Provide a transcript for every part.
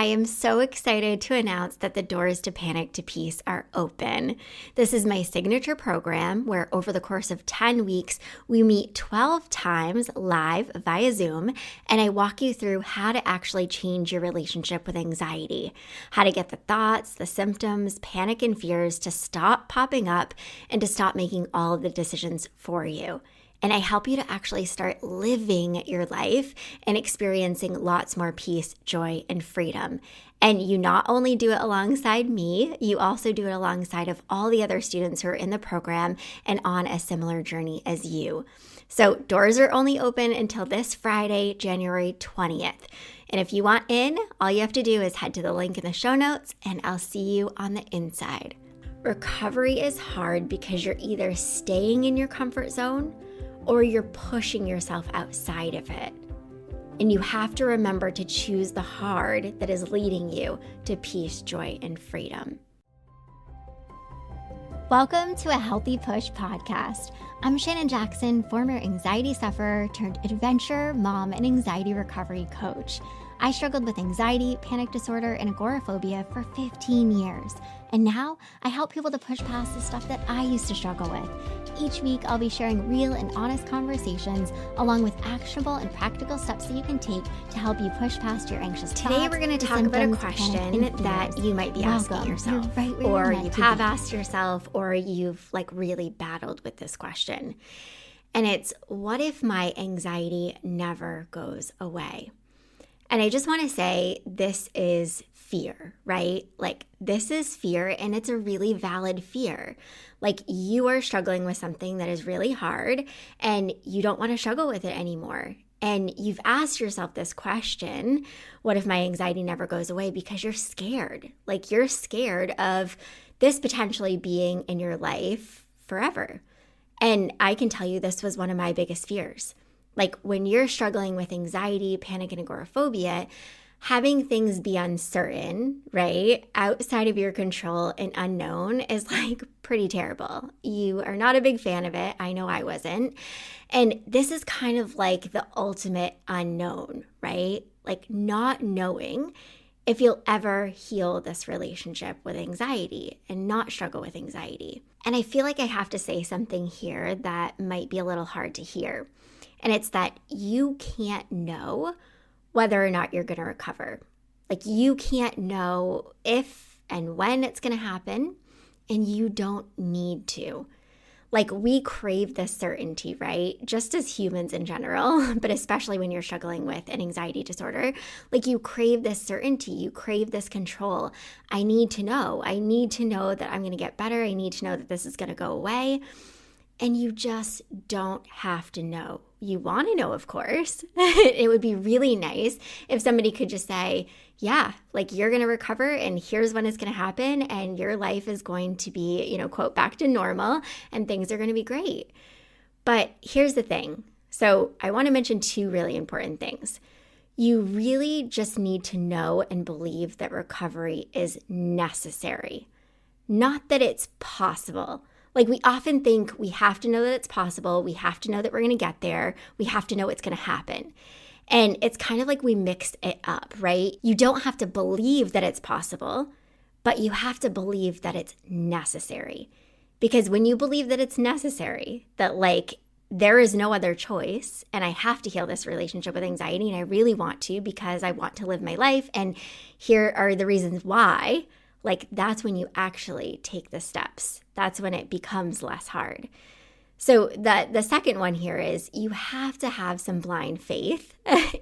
I am so excited to announce that the doors to Panic to Peace are open. This is my signature program where over the course of 10 weeks, we meet 12 times live via Zoom, and I walk you through how to actually change your relationship with anxiety, how to get the thoughts, the symptoms, panic, and fears to stop popping up and to stop making all of the decisions for you. And I help you to actually start living your life and experiencing lots more peace, joy, and freedom. And you not only do it alongside me, you also do it alongside of all the other students who are in the program and on a similar journey as you. So doors are only open until this Friday, January 20th. And if you want in, all you have to do is head to the link in the show notes and I'll see you on the inside. Recovery is hard because you're either staying in your comfort zone or you're pushing yourself outside of it. And you have to remember to choose the hard that is leading you to peace, joy, and freedom. Welcome to a Healthy Push podcast. I'm Shannon Jackson, former anxiety sufferer turned adventure, mom, and anxiety recovery coach. I struggled with anxiety, panic disorder, and agoraphobia for 15 years. And now I help people to push past the stuff that I used to struggle with. Each week, I'll be sharing real and honest conversations along with actionable and practical steps that you can take to help you push past your anxious thoughts. Today, we're going to talk about a question that you might be asking yourself, or you have asked yourself, or you've really battled with this question. And it's, what if my anxiety never goes away? And I just want to say this is fear, right? This is fear, and it's a really valid fear. You are struggling with something that is really hard and you don't want to struggle with it anymore. And you've asked yourself this question, what if my anxiety never goes away? Because you're scared. You're scared of this potentially being in your life forever. And I can tell you this was one of my biggest fears. When you're struggling with anxiety, panic, and agoraphobia, having things be uncertain, right, outside of your control and unknown is pretty terrible. You are not a big fan of it. I know I wasn't. And this is kind of the ultimate unknown, right? Not knowing if you'll ever heal this relationship with anxiety and not struggle with anxiety. And I feel like I have to say something here that might be a little hard to hear. And it's that you can't know whether or not you're going to recover. You can't know if and when it's going to happen, and you don't need to. We crave this certainty, right? Just as humans in general, but especially when you're struggling with an anxiety disorder, you crave this certainty, you crave this control. I need to know. I need to know that I'm going to get better. I need to know that this is going to go away. And you just don't have to know. You want to know, of course. It would be really nice if somebody could just say, yeah, you're going to recover and here's when it's going to happen and your life is going to be, quote, back to normal and things are going to be great. But here's the thing. So I want to mention two really important things. You really just need to know and believe that recovery is necessary, not that it's possible. We often think we have to know that it's possible. We have to know that we're going to get there. We have to know it's going to happen. And it's kind of we mix it up, right? You don't have to believe that it's possible, but you have to believe that it's necessary. Because when you believe that it's necessary, that there is no other choice, and I have to heal this relationship with anxiety, and I really want to because I want to live my life, and here are the reasons why, that's when you actually take the steps. That's when it becomes less hard. So the second one here is you have to have some blind faith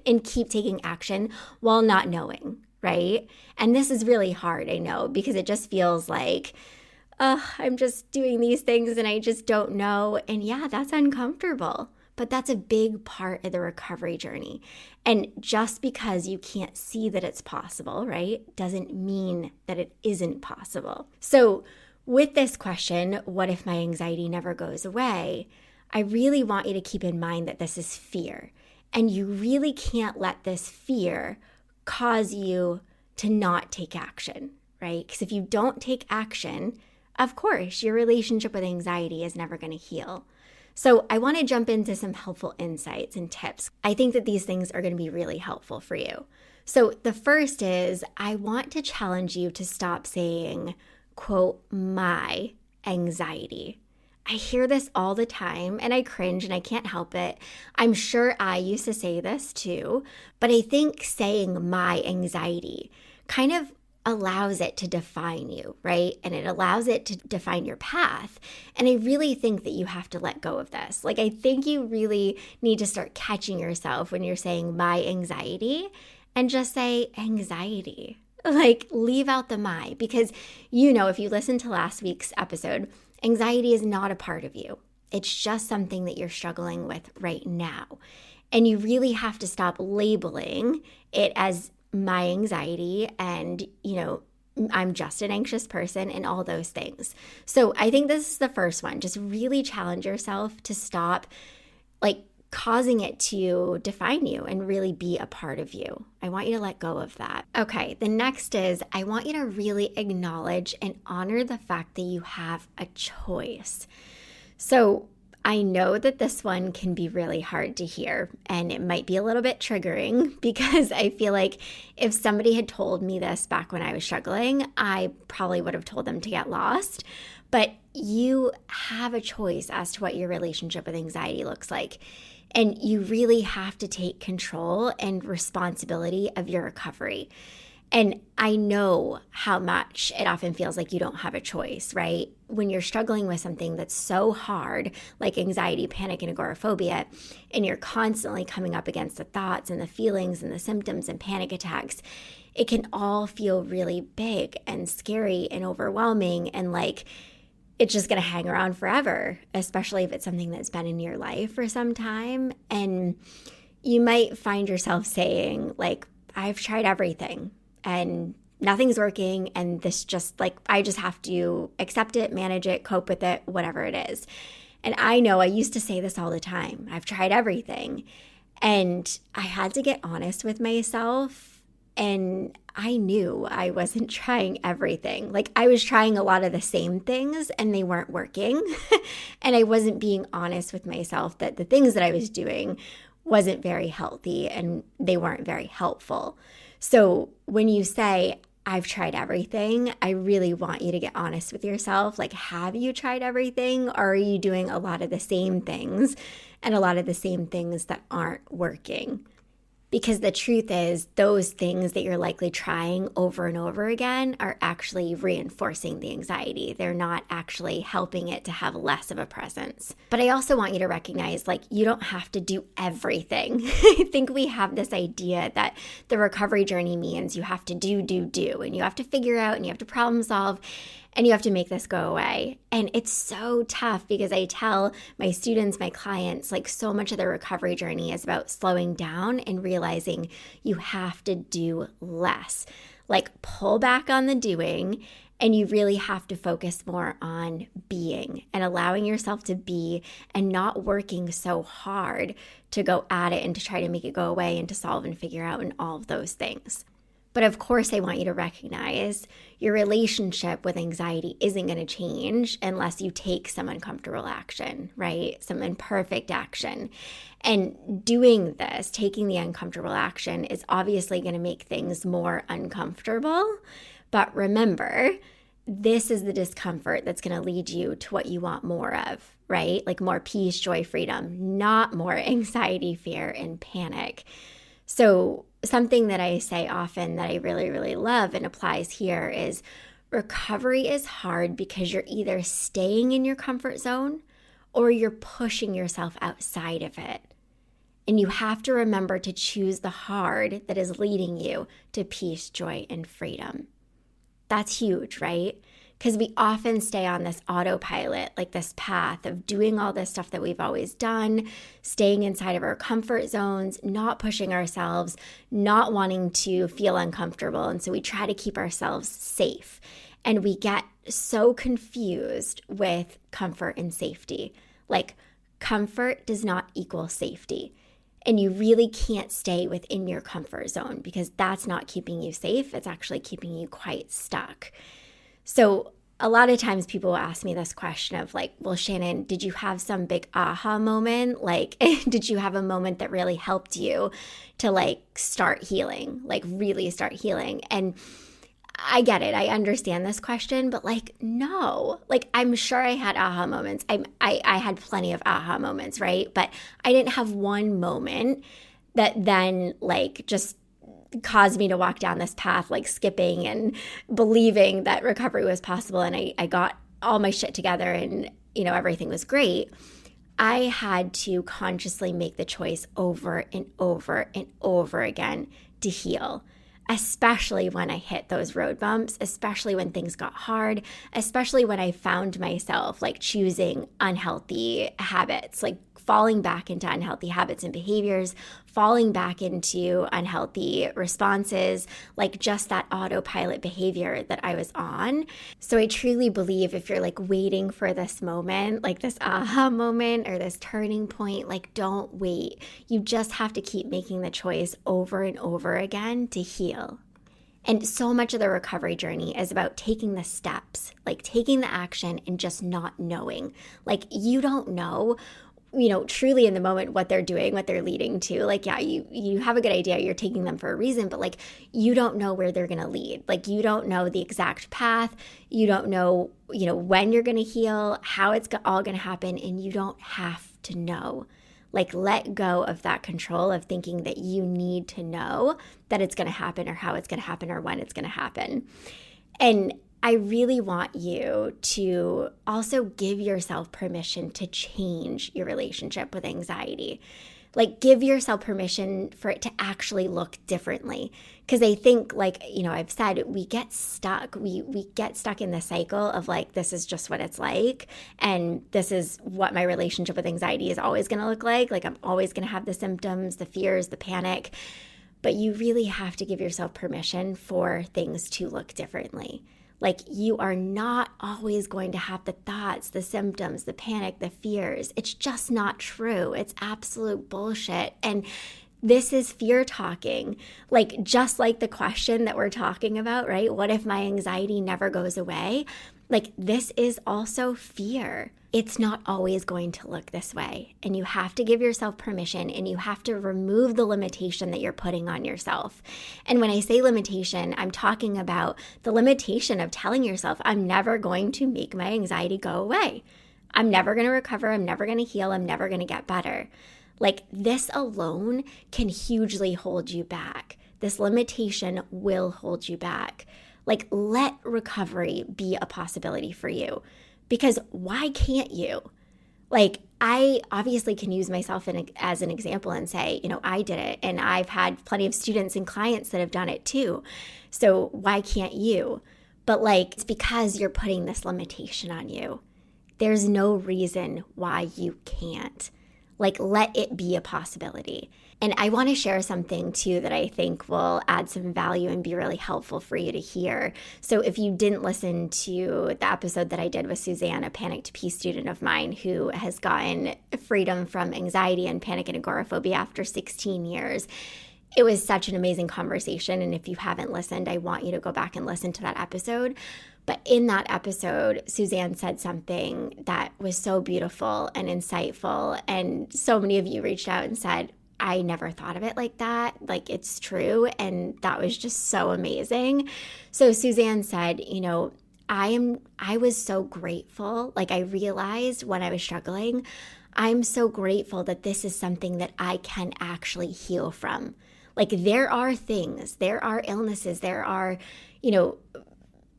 and keep taking action while not knowing, right? And this is really hard, I know, because it just feels I'm just doing these things and I just don't know. And yeah, that's uncomfortable. But that's a big part of the recovery journey. And just because you can't see that it's possible, right, doesn't mean that it isn't possible. So with this question, what if my anxiety never goes away? I really want you to keep in mind that this is fear. And you really can't let this fear cause you to not take action, right? Because if you don't take action, of course, your relationship with anxiety is never going to heal. So I want to jump into some helpful insights and tips. I think that these things are going to be really helpful for you. So the first is I want to challenge you to stop saying, quote, my anxiety. I hear this all the time and I cringe and I can't help it. I'm sure I used to say this too, but I think saying my anxiety kind of allows it to define you, right? And it allows it to define your path. And I really think that you have to let go of this. Like, I think you really need to start catching yourself when you're saying my anxiety and just say anxiety. Like, leave out the my, because if you listen to last week's episode, anxiety is not a part of you. It's just something that you're struggling with right now. And you really have to stop labeling it as my anxiety and, I'm just an anxious person and all those things. So I think this is the first one. Just really challenge yourself to stop causing it to define you and really be a part of you. I want you to let go of that. Okay, the next is I want you to really acknowledge and honor the fact that you have a choice. So I know that this one can be really hard to hear and it might be a little bit triggering because I feel like if somebody had told me this back when I was struggling, I probably would have told them to get lost. But you have a choice as to what your relationship with anxiety looks like. And you really have to take control and responsibility of your recovery. And I know how much it often feels like you don't have a choice, right? When you're struggling with something that's so hard, like anxiety, panic, and agoraphobia, and you're constantly coming up against the thoughts and the feelings and the symptoms and panic attacks, it can all feel really big and scary and overwhelming and like it's just going to hang around forever, especially if it's something that's been in your life for some time. And you might find yourself saying, I've tried everything and nothing's working. And this just I just have to accept it, manage it, cope with it, whatever it is. And I know I used to say this all the time. I've tried everything. And I had to get honest with myself. And I knew I wasn't trying everything. I was trying a lot of the same things and they weren't working. And I wasn't being honest with myself that the things that I was doing wasn't very healthy and they weren't very helpful. So when you say, I've tried everything, I really want you to get honest with yourself. Have you tried everything, or are you doing a lot of the same things and a lot of the same things that aren't working? Because the truth is, those things that you're likely trying over and over again are actually reinforcing the anxiety. They're not actually helping it to have less of a presence. But I also want you to recognize, you don't have to do everything. I think we have this idea that the recovery journey means you have to do, and you have to figure out, and you have to problem solve, and you have to make this go away. And it's so tough because I tell my students, my clients, so much of the recovery journey is about slowing down and realizing you have to do less. Pull back on the doing, and you really have to focus more on being and allowing yourself to be and not working so hard to go at it and to try to make it go away and to solve and figure out and all of those things. But of course, I want you to recognize your relationship with anxiety isn't going to change unless you take some uncomfortable action, right? Some imperfect action. And doing this, taking the uncomfortable action, is obviously going to make things more uncomfortable. But remember, this is the discomfort that's going to lead you to what you want more of, right? More peace, joy, freedom, not more anxiety, fear, and panic. So something that I say often that I really, really love and applies here is recovery is hard because you're either staying in your comfort zone or you're pushing yourself outside of it. And you have to remember to choose the hard that is leading you to peace, joy, and freedom. That's huge, right? Because we often stay on this autopilot, this path of doing all this stuff that we've always done, staying inside of our comfort zones, not pushing ourselves, not wanting to feel uncomfortable. And so we try to keep ourselves safe. And we get so confused with comfort and safety. Comfort does not equal safety. And you really can't stay within your comfort zone because that's not keeping you safe. It's actually keeping you quite stuck. So a lot of times people will ask me this question of like, well, Shannon, did you have some big aha moment? Like, did you have a moment that really helped you to like start healing, like really start healing? And I get it. I understand this question, but like, no, like I'm sure I had aha moments. I had plenty of aha moments, right? But I didn't have one moment that then like just caused me to walk down this path, like skipping and believing that recovery was possible. And I got all my shit together and, everything was great. I had to consciously make the choice over and over and over again to heal, especially when I hit those road bumps, especially when things got hard, especially when I found myself like choosing unhealthy habits, like falling back into unhealthy habits and behaviors, falling back into unhealthy responses, like just that autopilot behavior that I was on. So I truly believe if you're like waiting for this moment, like this aha moment or this turning point, like don't wait. You just have to keep making the choice over and over again to heal. And so much of the recovery journey is about taking the steps, like taking the action and just not knowing. Like you don't know truly in the moment what they're doing, what they're leading to. Like, yeah, you have a good idea. You're taking them for a reason, but like, you don't know where they're going to lead. Like, you don't know the exact path. You don't know, when you're going to heal, how it's all going to happen. And you don't have to know. Like, let go of that control of thinking that you need to know that it's going to happen or how it's going to happen or when it's going to happen. And I really want you to also give yourself permission to change your relationship with anxiety. Like give yourself permission for it to actually look differently. Because I think like, I've said, we get stuck. We get stuck in the cycle of like, this is just what it's like. And this is what my relationship with anxiety is always going to look like. Like I'm always going to have the symptoms, the fears, the panic. But you really have to give yourself permission for things to look differently. Like you are not always going to have the thoughts, the symptoms, the panic, the fears. It's just not true. It's absolute bullshit. And this is fear talking. Like just like the question that we're talking about, right? What if my anxiety never goes away? Like this is also fear. It's not always going to look this way. And you have to give yourself permission and you have to remove the limitation that you're putting on yourself. And when I say limitation, I'm talking about the limitation of telling yourself, I'm never going to make my anxiety go away. I'm never going to recover. I'm never going to heal. I'm never going to get better. Like this alone can hugely hold you back. This limitation will hold you back. Like let recovery be a possibility for you. Because why can't you? Like, I obviously can use myself as an example and say, I did it. And I've had plenty of students and clients that have done it too. So why can't you? But like, it's because you're putting this limitation on you. There's no reason why you can't. Like, let it be a possibility. And I want to share something too that I think will add some value and be really helpful for you to hear. So if you didn't listen to the episode that I did with Suzanne, a Panic to Peace student of mine who has gotten freedom from anxiety and panic and agoraphobia after 16 years, it was such an amazing conversation. And if you haven't listened, I want you to go back and listen to that episode. But in that episode, Suzanne said something that was so beautiful and insightful. And so many of you reached out and said, I never thought of it like that. Like it's true. And that was just so amazing. So Suzanne said, I was so grateful. Like I realized when I was struggling, I'm so grateful that this is something that I can actually heal from. Like there are things, there are illnesses, there are,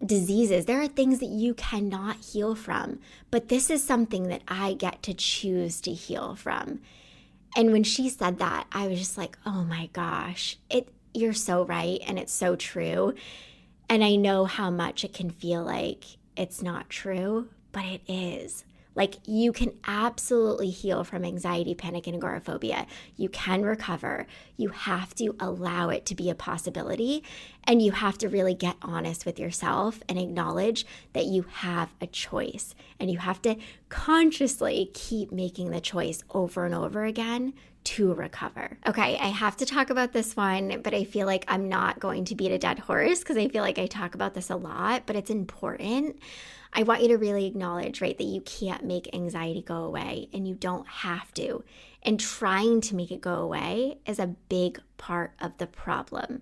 diseases, there are things that you cannot heal from, but this is something that I get to choose to heal from. And when she said that, I was just like, oh my gosh, you're so right. And it's so true. And I know how much it can feel like it's not true, but it is. Like you can absolutely heal from anxiety, panic, and agoraphobia. You can recover. You have to allow it to be a possibility. And you have to really get honest with yourself and acknowledge that you have a choice. And you have to consciously keep making the choice over and over again to recover. Okay, I have to talk about this one, but I feel like I'm not going to beat a dead horse because I feel like I talk about this a lot, but it's important. I want you to really acknowledge, right, that you can't make anxiety go away and you don't have to. And trying to make it go away is a big part of the problem.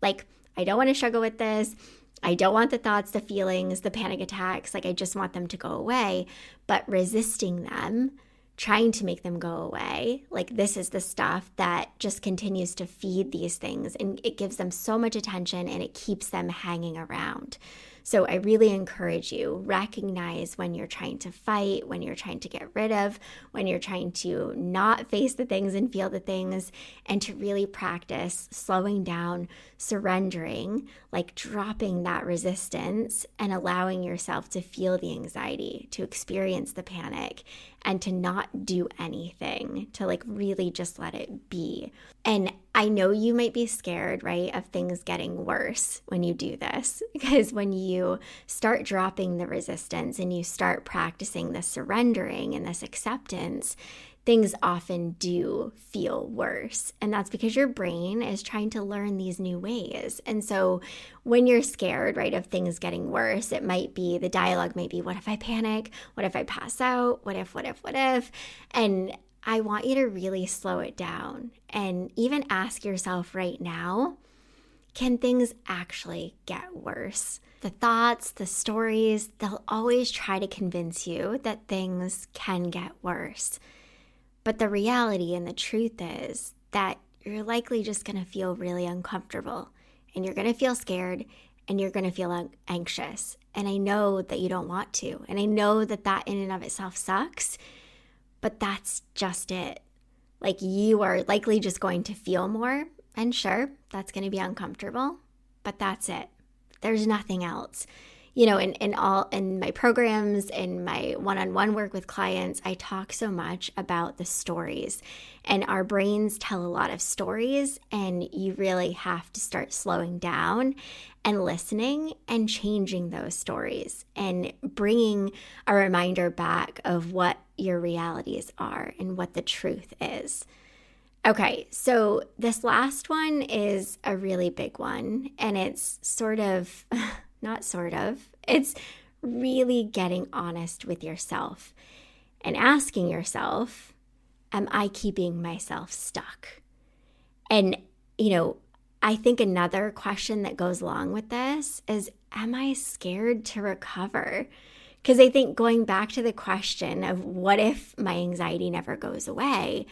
Like, I don't want to struggle with this. I don't want the thoughts, the feelings, the panic attacks. Like, I just want them to go away. But resisting them, trying to make them go away, like, this is the stuff that just continues to feed these things, and it gives them so much attention and it keeps them hanging around. So I really encourage you, recognize when you're trying to fight, when you're trying to get rid of, when you're trying to not face the things and feel the things, and to really practice slowing down, surrendering, like dropping that resistance and allowing yourself to feel the anxiety, to experience the panic, and to not do anything, to like really just let it be. And I know you might be scared, right, of things getting worse when you do this, because when you start dropping the resistance and you start practicing the surrendering and this acceptance, things often do feel worse. And that's because your brain is trying to learn these new ways. And so when you're scared, right, of things getting worse, it might be, the dialogue might be, what if I panic? What if I pass out? What if? And I want you to really slow it down and even ask yourself right now, can things actually get worse? The thoughts, the stories, they'll always try to convince you that things can get worse. But the reality and the truth is that you're likely just going to feel really uncomfortable, and you're going to feel scared, and you're going to feel anxious. And I know that you don't want to. And I know that that in and of itself sucks, but that's just it. Like, you are likely just going to feel more. And sure, that's going to be uncomfortable, but that's it. There's nothing else. You know, in my programs, in my one-on-one work with clients, I talk so much about the stories, and our brains tell a lot of stories, and you really have to start slowing down and listening and changing those stories and bringing a reminder back of what your realities are and what the truth is. Okay, so this last one is a really big one, and it's it's really getting honest with yourself and asking yourself, am I keeping myself stuck? And, you know, I think another question that goes along with this is, am I scared to recover? Because I think going back to the question of what if my anxiety never goes away,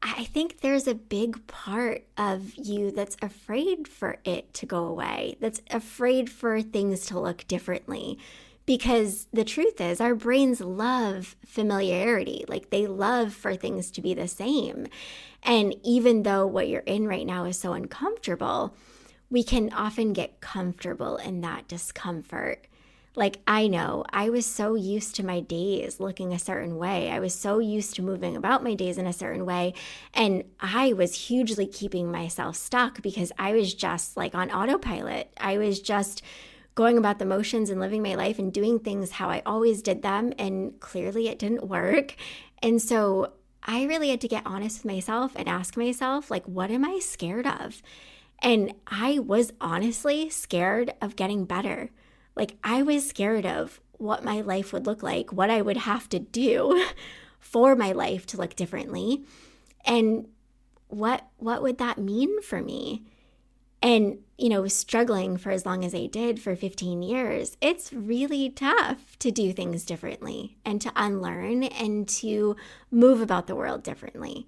I think there's a big part of you that's afraid for it to go away, that's afraid for things to look differently. Because the truth is, our brains love familiarity. Like, they love for things to be the same. And even though what you're in right now is so uncomfortable, we can often get comfortable in that discomfort. Like, I know I was so used to my days looking a certain way. I was so used to moving about my days in a certain way. And I was hugely keeping myself stuck because I was just like on autopilot. I was just going about the motions and living my life and doing things how I always did them. And clearly it didn't work. And so I really had to get honest with myself and ask myself, like, what am I scared of? And I was honestly scared of getting better. Like, I was scared of what my life would look like, what I would have to do for my life to look differently, and what would that mean for me? And, you know, struggling for as long as I did for 15 years, it's really tough to do things differently and to unlearn and to move about the world differently.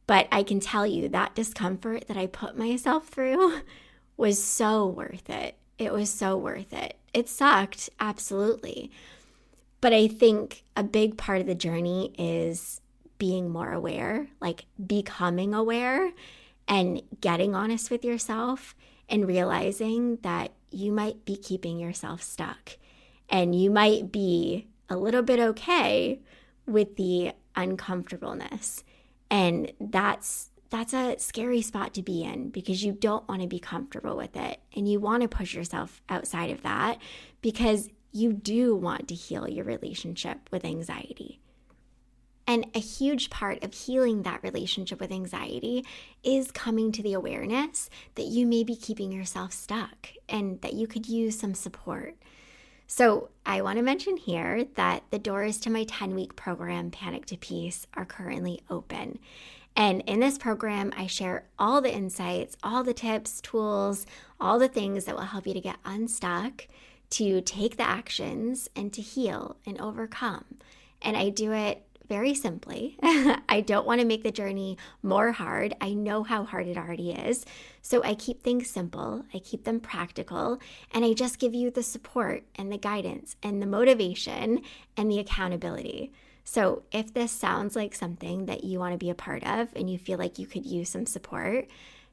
But I can tell you that discomfort that I put myself through was so worth it. It was so worth it. It sucked, absolutely. But I think a big part of the journey is being more aware, like becoming aware and getting honest with yourself and realizing that you might be keeping yourself stuck and you might be a little bit okay with the uncomfortableness. And that's a scary spot to be in because you don't want to be comfortable with it. And you want to push yourself outside of that because you do want to heal your relationship with anxiety. And a huge part of healing that relationship with anxiety is coming to the awareness that you may be keeping yourself stuck and that you could use some support. So I want to mention here that the doors to my 10-week program, Panic to Peace, are currently open. And in this program, I share all the insights, all the tips, tools, all the things that will help you to get unstuck, to take the actions, and to heal and overcome. And I do it very simply. I don't want to make the journey more hard. I know how hard it already is. So I keep things simple, I keep them practical, and I just give you the support and the guidance and the motivation and the accountability. So if this sounds like something that you want to be a part of and you feel like you could use some support,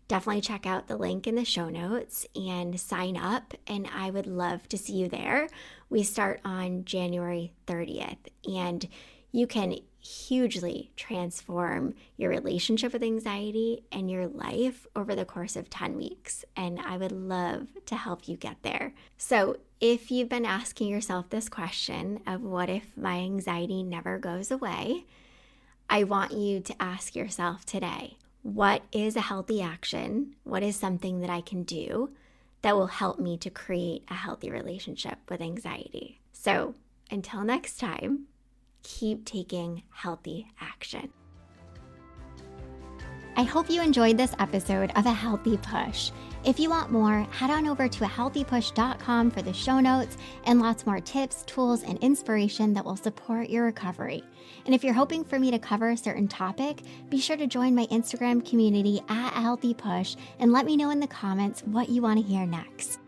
definitely check out the link in the show notes and sign up, and I would love to see you there. We start on January 30th, and you can hugely transform your relationship with anxiety and your life over the course of 10 weeks. And I would love to help you get there. So if you've been asking yourself this question of what if my anxiety never goes away, I want you to ask yourself today, what is a healthy action? What is something that I can do that will help me to create a healthy relationship with anxiety? So until next time, keep taking healthy action. I hope you enjoyed this episode of A Healthy Push. If you want more, head on over to ahealthypush.com for the show notes and lots more tips, tools, and inspiration that will support your recovery. And if you're hoping for me to cover a certain topic, be sure to join my Instagram community at A Healthy Push and let me know in the comments what you want to hear next.